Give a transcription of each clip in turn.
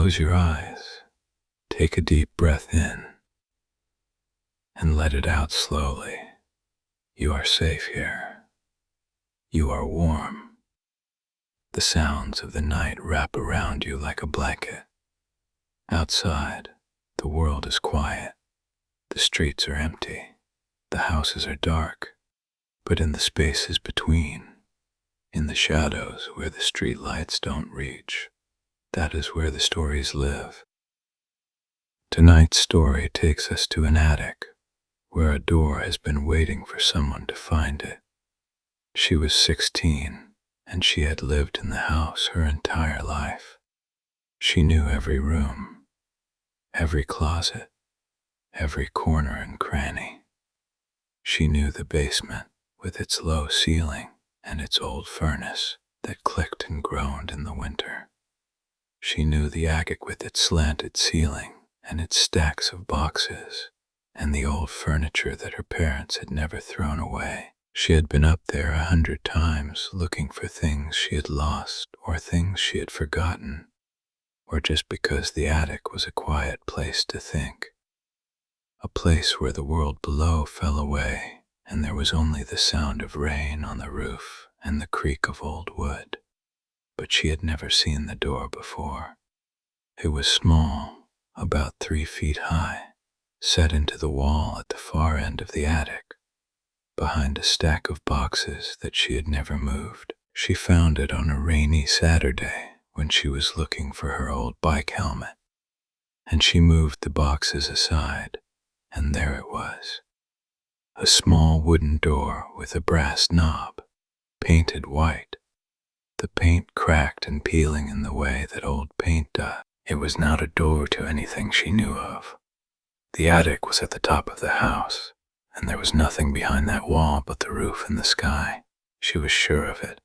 Close your eyes, take a deep breath in, and let it out slowly. You are safe here. You are warm. The sounds of the night wrap around you like a blanket. Outside, the world is quiet. The streets are empty. The houses are dark. But in the spaces between, in the shadows where the street lights don't reach, that is where the stories live. Tonight's story takes us to an attic, where a door has been waiting for someone to find it. She was 16, and she had lived in the house her entire life. She knew every room, every closet, every corner and cranny. She knew the basement, with its low ceiling and its old furnace that clicked and groaned in the winter. She knew the attic with its slanted ceiling and its stacks of boxes and the old furniture that her parents had never thrown away. She had been up there 100 times looking for things she had lost or things she had forgotten, or just because the attic was a quiet place to think. A place where the world below fell away and there was only the sound of rain on the roof and the creak of old wood. But she had never seen the door before. It was small, about 3 feet high, set into the wall at the far end of the attic, behind a stack of boxes that she had never moved. She found it on a rainy Saturday when she was looking for her old bike helmet, and she moved the boxes aside, and there it was. A small wooden door with a brass knob, painted white. The paint cracked and peeling in the way that old paint does. It was not a door to anything she knew of. The attic was at the top of the house, and there was nothing behind that wall but the roof and the sky. She was sure of it.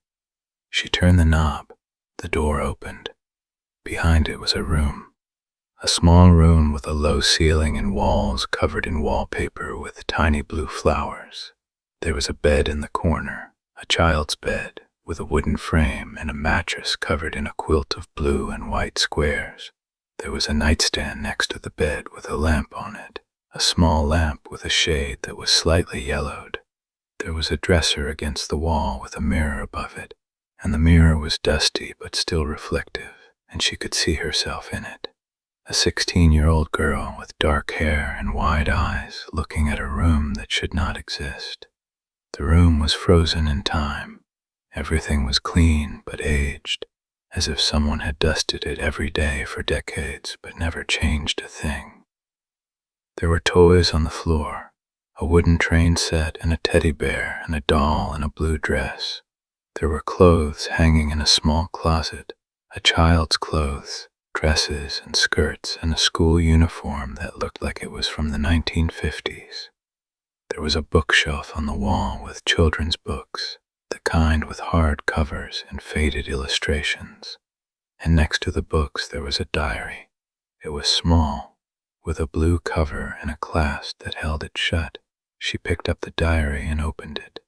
She turned the knob. The door opened. Behind it was a room. A small room with a low ceiling and walls covered in wallpaper with tiny blue flowers. There was a bed in the corner, a child's bed, with a wooden frame and a mattress covered in a quilt of blue and white squares. There was a nightstand next to the bed with a lamp on it, a small lamp with a shade that was slightly yellowed. There was a dresser against the wall with a mirror above it, and the mirror was dusty but still reflective, and she could see herself in it. A 16-year-old girl with dark hair and wide eyes looking at a room that should not exist. The room was frozen in time. Everything was clean but aged, as if someone had dusted it every day for decades but never changed a thing. There were toys on the floor, a wooden train set and a teddy bear and a doll in a blue dress. There were clothes hanging in a small closet, a child's clothes, dresses and skirts, and a school uniform that looked like it was from the 1950s. There was a bookshelf on the wall with children's books, the kind with hard covers and faded illustrations. And next to the books there was a diary. It was small, with a blue cover and a clasp that held it shut. She picked up the diary and opened it.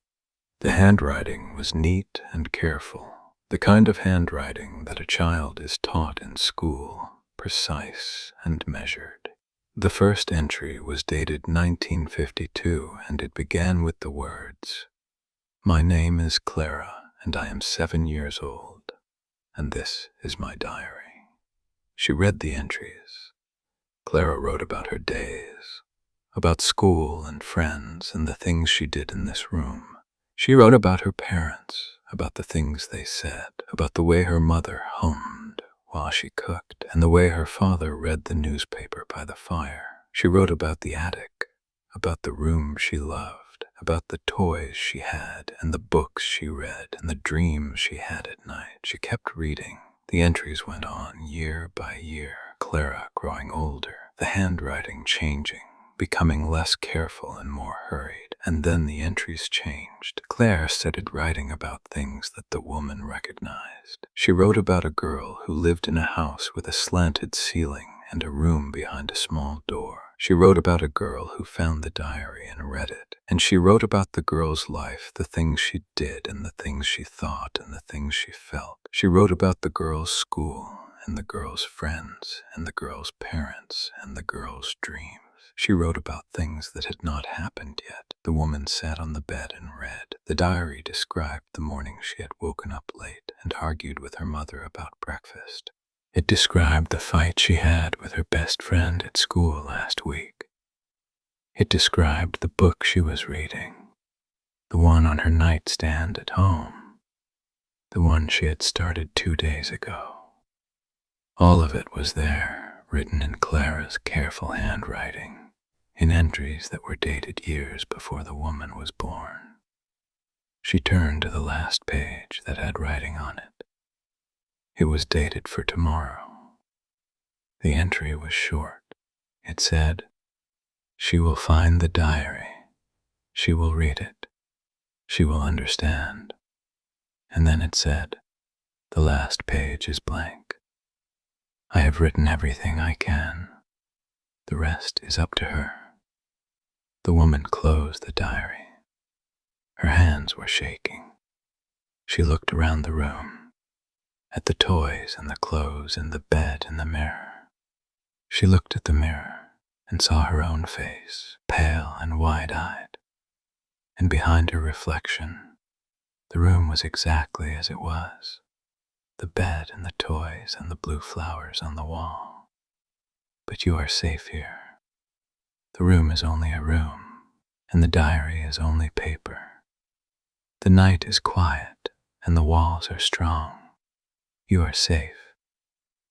The handwriting was neat and careful. The kind of handwriting that a child is taught in school, precise and measured. The first entry was dated 1952, and it began with the words, "My name is Clara, and I am 7 years old, and this is my diary." She read the entries. Clara wrote about her days, about school and friends and the things she did in this room. She wrote about her parents, about the things they said, about the way her mother hummed while she cooked, and the way her father read the newspaper by the fire. She wrote about the attic, about the room she loved, about the toys she had, and the books she read, and the dreams she had at night. She kept reading. The entries went on year by year, Clara growing older, the handwriting changing, becoming less careful and more hurried. And then the entries changed. Claire started writing about things that the woman recognized. She wrote about a girl who lived in a house with a slanted ceiling and a room behind a small door. She wrote about a girl who found the diary and read it. And she wrote about the girl's life, the things she did and the things she thought and the things she felt. She wrote about the girl's school and the girl's friends, and the girl's parents, and the girl's dreams. She wrote about things that had not happened yet. The woman sat on the bed and read. The diary described the morning she had woken up late and argued with her mother about breakfast. It described the fight she had with her best friend at school last week. It described the book she was reading, the one on her nightstand at home, the one she had started 2 days ago. All of it was there, written in Clara's careful handwriting, in entries that were dated years before the woman was born. She turned to the last page that had writing on it. It was dated for tomorrow. The entry was short. It said, "She will find the diary. She will read it. She will understand." And then it said, "The last page is blank. I have written everything I can. The rest is up to her." The woman closed the diary. Her hands were shaking. She looked around the room, at the toys and the clothes and the bed and the mirror. She looked at the mirror and saw her own face, pale and wide-eyed. And behind her reflection, the room was exactly as it was. The bed and the toys and the blue flowers on the wall. But you are safe here. The room is only a room, and the diary is only paper. The night is quiet, and the walls are strong. You are safe.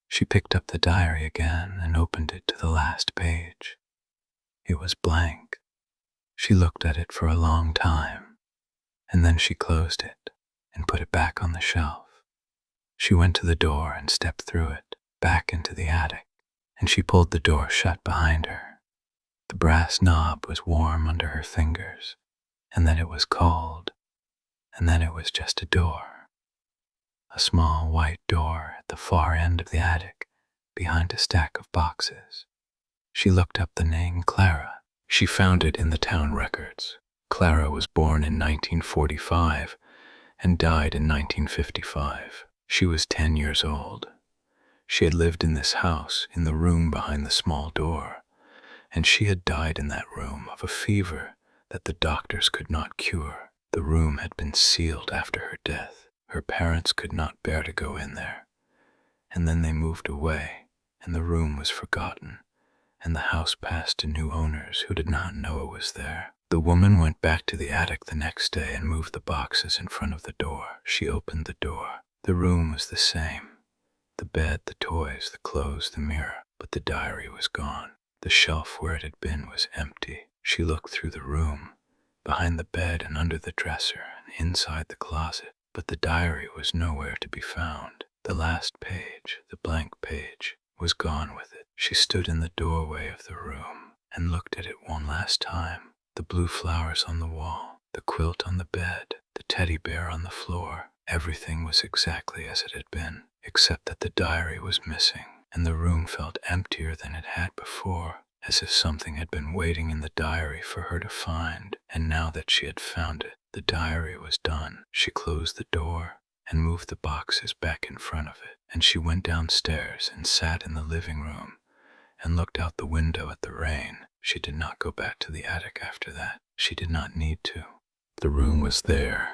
She picked up the diary again and opened it to the last page. It was blank. She looked at it for a long time, and then she closed it and put it back on the shelf. She went to the door and stepped through it, back into the attic, and she pulled the door shut behind her. The brass knob was warm under her fingers, and then it was cold, and then it was just a door. A small white door at the far end of the attic, behind a stack of boxes. She looked up the name Clara. She found it in the town records. Clara was born in 1945 and died in 1955. She was 10 years old. She had lived in this house, in the room behind the small door, and she had died in that room of a fever that the doctors could not cure. The room had been sealed after her death. Her parents could not bear to go in there. And then they moved away, and the room was forgotten, and the house passed to new owners who did not know it was there. The woman went back to the attic the next day and moved the boxes in front of the door. She opened the door. The room was the same. The bed, the toys, the clothes, the mirror, but the diary was gone. The shelf where it had been was empty. She looked through the room, behind the bed and under the dresser and inside the closet, but the diary was nowhere to be found. The last page, the blank page, was gone with it. She stood in the doorway of the room and looked at it one last time. The blue flowers on the wall, the quilt on the bed, the teddy bear on the floor, everything was exactly as it had been, except that the diary was missing, and the room felt emptier than it had before, as if something had been waiting in the diary for her to find, and now that she had found it, the diary was done. She closed the door and moved the boxes back in front of it, and she went downstairs and sat in the living room and looked out the window at the rain. She did not go back to the attic after that. She did not need to. The room was there,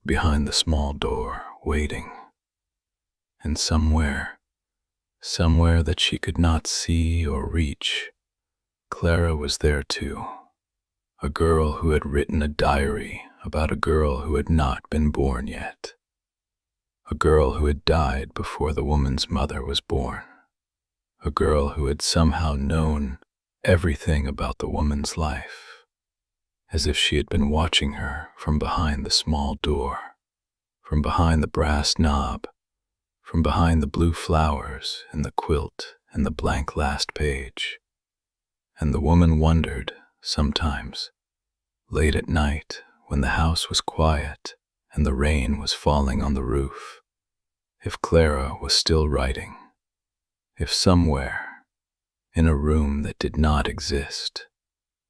behind the small door, waiting. And somewhere that she could not see or reach, Clara was there too. A girl who had written a diary about a girl who had not been born yet. A girl who had died before the woman's mother was born. A girl who had somehow known everything about the woman's life, as if she had been watching her from behind the small door, from behind the brass knob, from behind the blue flowers and the quilt and the blank last page. And the woman wondered, sometimes, late at night when the house was quiet and the rain was falling on the roof, if Clara was still writing, if somewhere, in a room that did not exist,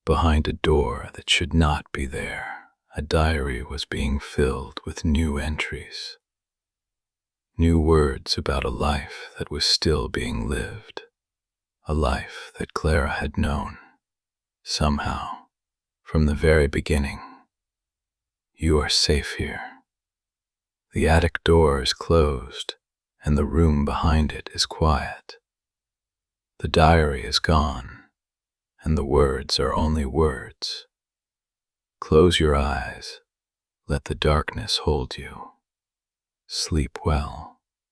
behind a door that should not be there, a diary was being filled with new entries. New words about a life that was still being lived, a life that Clara had known, somehow, from the very beginning. You are safe here. The attic door is closed, and the room behind it is quiet. The diary is gone, and the words are only words. Close your eyes. Let the darkness hold you. Sleep well.